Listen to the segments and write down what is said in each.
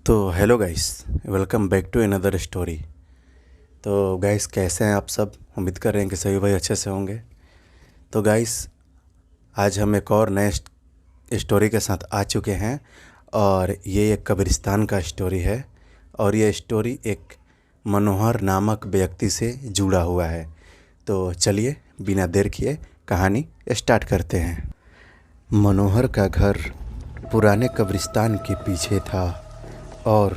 तो hello guys, welcome back to another story. तो guys, कैसे हैं आप सब? उम्मीद कर रहे हैं कि सभी भाई अच्छे से होंगे। तो गाइस, आज हम एक और नए स्टोरी के साथ आ चुके हैं और ये एक कब्रिस्तान का स्टोरी है। और ये स्टोरी एक मनोहर नामक व्यक्ति से जुड़ा हुआ है। तो चलिए बिना देर किए कहानी स्टार्ट करते हैं। मनोहर का घर पुराने कब्रिस्तान के पीछे था और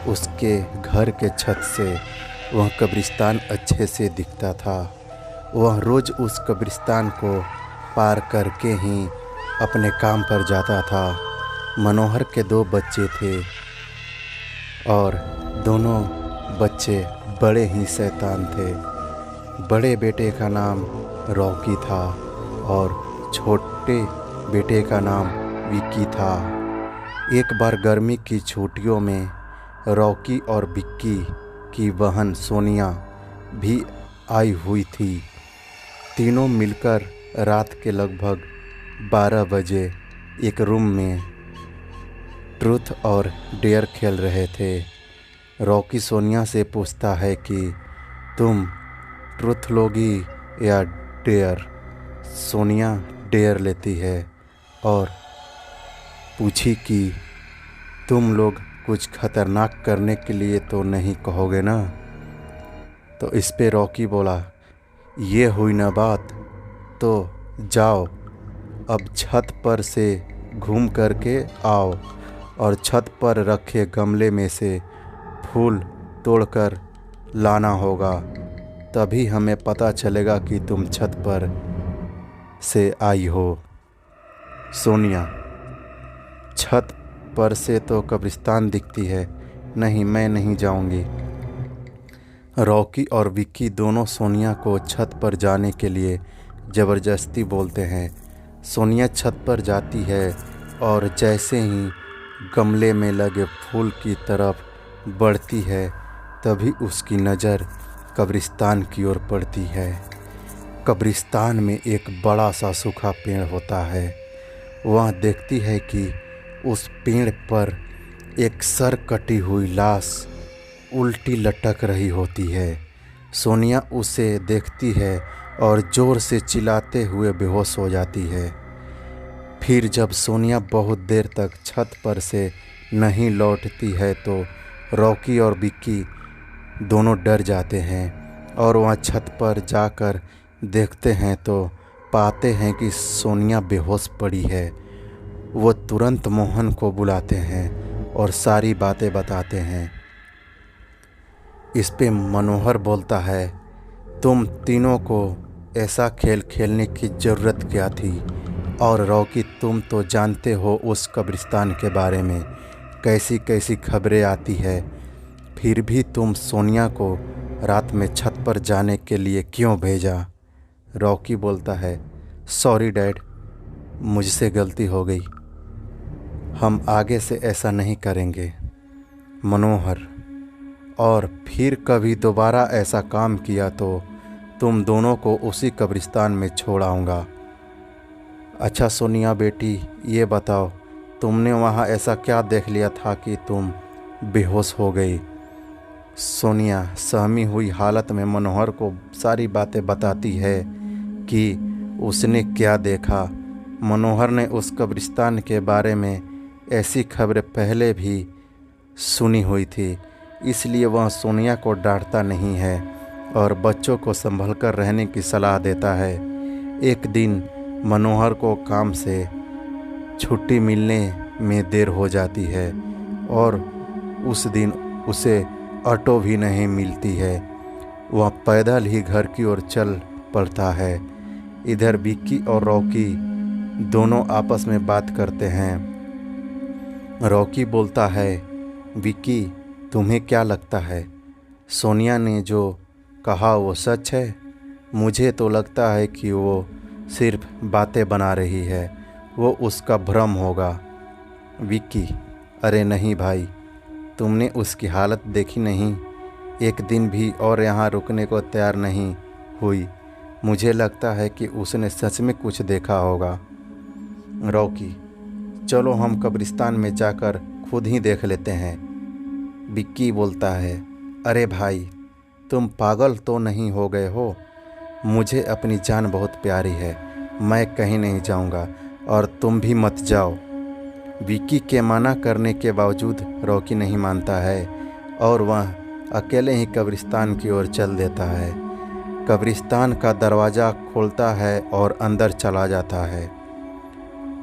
उसके घर के छत से वह कब्रिस्तान अच्छे से दिखता था। वह रोज़ उस कब्रिस्तान को पार करके ही अपने काम पर जाता था। मनोहर के 2 बच्चे थे और दोनों बच्चे बड़े ही शैतान थे। बड़े बेटे का नाम रॉकी था और छोटे बेटे का नाम विक्की था। एक बार गर्मी की छुट्टियों में रॉकी और विक्की की बहन सोनिया भी आई हुई थी। तीनों मिलकर रात के लगभग 12 बजे एक रूम में ट्रूथ और डेयर खेल रहे थे। रॉकी सोनिया से पूछता है कि तुम ट्रूथ लोगी या डेयर? सोनिया डेयर लेती है और पूछी कि तुम लोग कुछ खतरनाक करने के लिए तो नहीं कहोगे ना? तो इस पे रॉकी बोला, ये हुई ना बात, तो जाओ अब छत पर से घूम करके आओ और छत पर रखे गमले में से फूल तोड़कर लाना होगा, तभी हमें पता चलेगा कि तुम छत पर से आई हो। सोनिया, छत पर से तो कब्रिस्तान दिखती है। नहीं, मैं नहीं जाऊंगी। रॉकी और विक्की दोनों सोनिया को छत पर जाने के लिए ज़बरदस्ती बोलते हैं। सोनिया छत पर जाती है और जैसे ही गमले में लगे फूल की तरफ बढ़ती है, तभी उसकी नज़र कब्रिस्तान की ओर पड़ती है। कब्रिस्तान में एक बड़ा सा सूखा पेड़ होता है। वह देखती है कि उस पेड़ पर एक सर कटी हुई लाश उल्टी लटक रही होती है। सोनिया उसे देखती है और ज़ोर से चिल्लाते हुए बेहोश हो जाती है। फिर जब सोनिया बहुत देर तक छत पर से नहीं लौटती है तो रॉकी और विक्की दोनों डर जाते हैं और वहाँ छत पर जाकर देखते हैं तो पाते हैं कि सोनिया बेहोश पड़ी है। वो तुरंत मोहन को बुलाते हैं और सारी बातें बताते हैं। इस पे मनोहर बोलता है, तुम तीनों को ऐसा खेल खेलने की ज़रूरत क्या थी? और रॉकी, तुम तो जानते हो उस कब्रिस्तान के बारे में कैसी कैसी खबरें आती है, फिर भी तुम सोनिया को रात में छत पर जाने के लिए क्यों भेजा? रॉकी बोलता है, सॉरी डैड, मुझसे गलती हो गई, हम आगे से ऐसा नहीं करेंगे। मनोहर, और फिर कभी दोबारा ऐसा काम किया तो तुम दोनों को उसी कब्रिस्तान में छोड़ आऊँगा। अच्छा सोनिया बेटी, ये बताओ, तुमने वहाँ ऐसा क्या देख लिया था कि तुम बेहोश हो गई? सोनिया सहमी हुई हालत में मनोहर को सारी बातें बताती है कि उसने क्या देखा। मनोहर ने उस कब्रिस्तान के बारे में ऐसी खबरें पहले भी सुनी हुई थी, इसलिए वह सोनिया को डांटता नहीं है और बच्चों को संभल कर रहने की सलाह देता है। एक दिन मनोहर को काम से छुट्टी मिलने में देर हो जाती है और उस दिन उसे ऑटो भी नहीं मिलती है। वह पैदल ही घर की ओर चल पड़ता है। इधर विक्की और रॉकी दोनों आपस में बात करते हैं। रॉकी बोलता है, विक्की, तुम्हें क्या लगता है सोनिया ने जो कहा वो सच है? मुझे तो लगता है कि वो सिर्फ बातें बना रही है, वो उसका भ्रम होगा। विक्की, अरे नहीं भाई, तुमने उसकी हालत देखी नहीं? एक दिन भी और यहाँ रुकने को तैयार नहीं हुई। मुझे लगता है कि उसने सच में कुछ देखा होगा। रॉकी, चलो हम कब्रिस्तान में जाकर खुद ही देख लेते हैं। विक्की बोलता है, अरे भाई, तुम पागल तो नहीं हो गए हो? मुझे अपनी जान बहुत प्यारी है, मैं कहीं नहीं जाऊंगा और तुम भी मत जाओ। विक्की के मना करने के बावजूद रॉकी नहीं मानता है और वह अकेले ही कब्रिस्तान की ओर चल देता है। कब्रिस्तान का दरवाज़ा खोलता है और अंदर चला जाता है।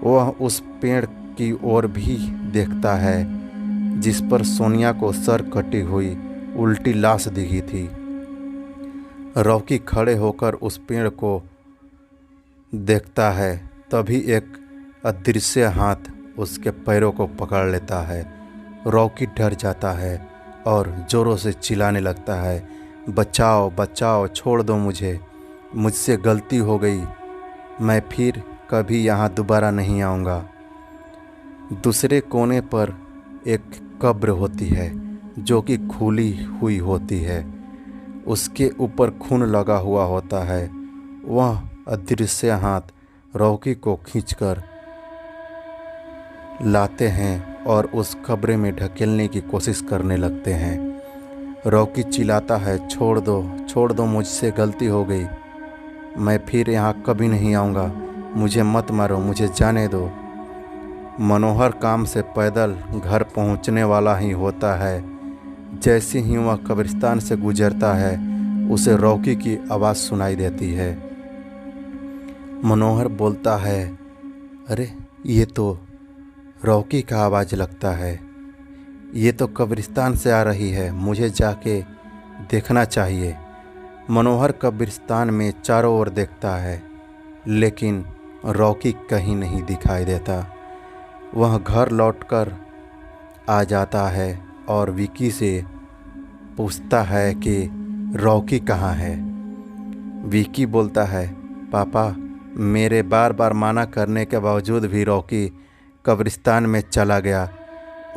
वह उस पेड़ की ओर भी देखता है जिस पर सोनिया को सर कटी हुई उल्टी लाश दिखी थी। रॉकी खड़े होकर उस पेड़ को देखता है, तभी एक अदृश्य हाथ उसके पैरों को पकड़ लेता है। रॉकी डर जाता है और ज़ोरों से चिल्लाने लगता है, बचाओ बचाओ, छोड़ दो मुझसे गलती हो गई, मैं फिर कभी यहाँ दोबारा नहीं आऊँगा। दूसरे कोने पर एक कब्र होती है जो कि खुली हुई होती है। उसके ऊपर खून लगा हुआ होता है। वह अदृश्य हाथ रॉकी को खींचकर लाते हैं और उस कब्र में ढकेलने की कोशिश करने लगते हैं। रॉकी चिल्लाता है, छोड़ दो, मुझसे गलती हो गई, मैं फिर यहाँ कभी नहीं आऊँगा, मुझे मत मारो, मुझे जाने दो। मनोहर काम से पैदल घर पहुँचने वाला ही होता है। जैसे ही वह कब्रिस्तान से गुजरता है, उसे रॉकी की आवाज़ सुनाई देती है। मनोहर बोलता है, अरे ये तो रॉकी का आवाज़ लगता है, ये तो कब्रिस्तान से आ रही है, मुझे जाके देखना चाहिए। मनोहर कब्रिस्तान में चारों ओर देखता है, लेकिन रॉकी कहीं नहीं दिखाई देता। वह घर लौटकर आ जाता है और विक्की से पूछता है कि रॉकी कहाँ है। विक्की बोलता है, पापा, मेरे बार बार मना करने के बावजूद भी रॉकी कब्रिस्तान में चला गया।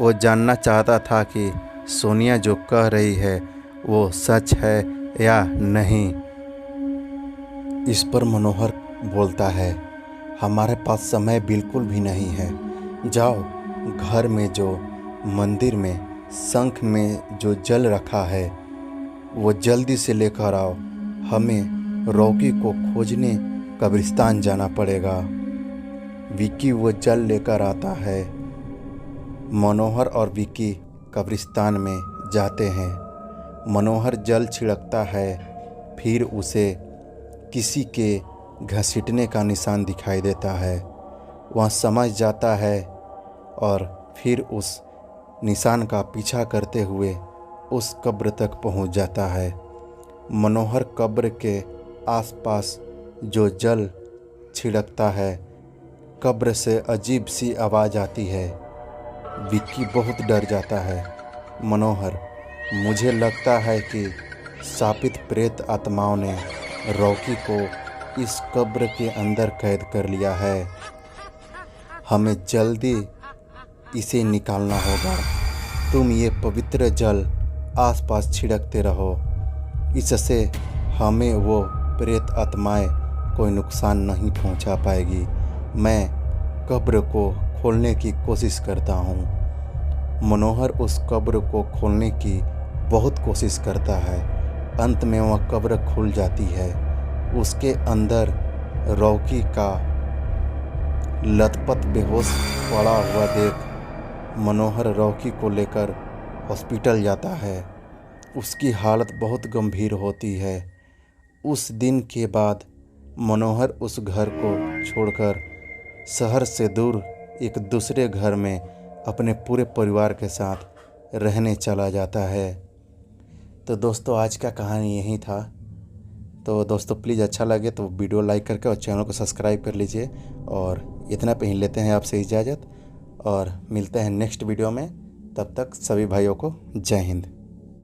वो जानना चाहता था कि सोनिया जो कह रही है वो सच है या नहीं। इस पर मनोहर बोलता है, हमारे पास समय बिल्कुल भी नहीं है, जाओ घर में जो मंदिर में शंख में जो जल रखा है वो जल्दी से लेकर आओ, हमें रॉकी को खोजने कब्रिस्तान जाना पड़ेगा। विक्की वो जल लेकर आता है। मनोहर और विक्की कब्रिस्तान में जाते हैं। मनोहर जल छिड़कता है, फिर उसे किसी के घसीटने का निशान दिखाई देता है। वह समझ जाता है और फिर उस निशान का पीछा करते हुए उस कब्र तक पहुंच जाता है। मनोहर कब्र के आसपास जो जल छिड़कता है, कब्र से अजीब सी आवाज़ आती है। विक्की बहुत डर जाता है। मनोहर, मुझे लगता है कि शापित प्रेत आत्माओं ने रॉकी को इस कब्र के अंदर कैद कर लिया है, हमें जल्दी इसे निकालना होगा। तुम ये पवित्र जल आसपास छिड़कते रहो, इससे हमें वो प्रेत आत्माएं कोई नुकसान नहीं पहुंचा पाएगी। मैं कब्र को खोलने की कोशिश करता हूं। मनोहर उस कब्र को खोलने की बहुत कोशिश करता है। अंत में वह कब्र खुल जाती है। उसके अंदर रॉकी का लथपथ बेहोश पड़ा हुआ देख मनोहर रॉकी को लेकर हॉस्पिटल जाता है। उसकी हालत बहुत गंभीर होती है। उस दिन के बाद मनोहर उस घर को छोड़कर शहर से दूर एक दूसरे घर में अपने पूरे परिवार के साथ रहने चला जाता है। तो दोस्तों, आज का कहानी यही था। तो दोस्तों, प्लीज़ अच्छा लगे तो वीडियो लाइक करके और चैनल को सब्सक्राइब कर लीजिए। और इतना पे ही लेते हैं आपसे इजाज़त और मिलते हैं नेक्स्ट वीडियो में। तब तक सभी भाइयों को जय हिंद।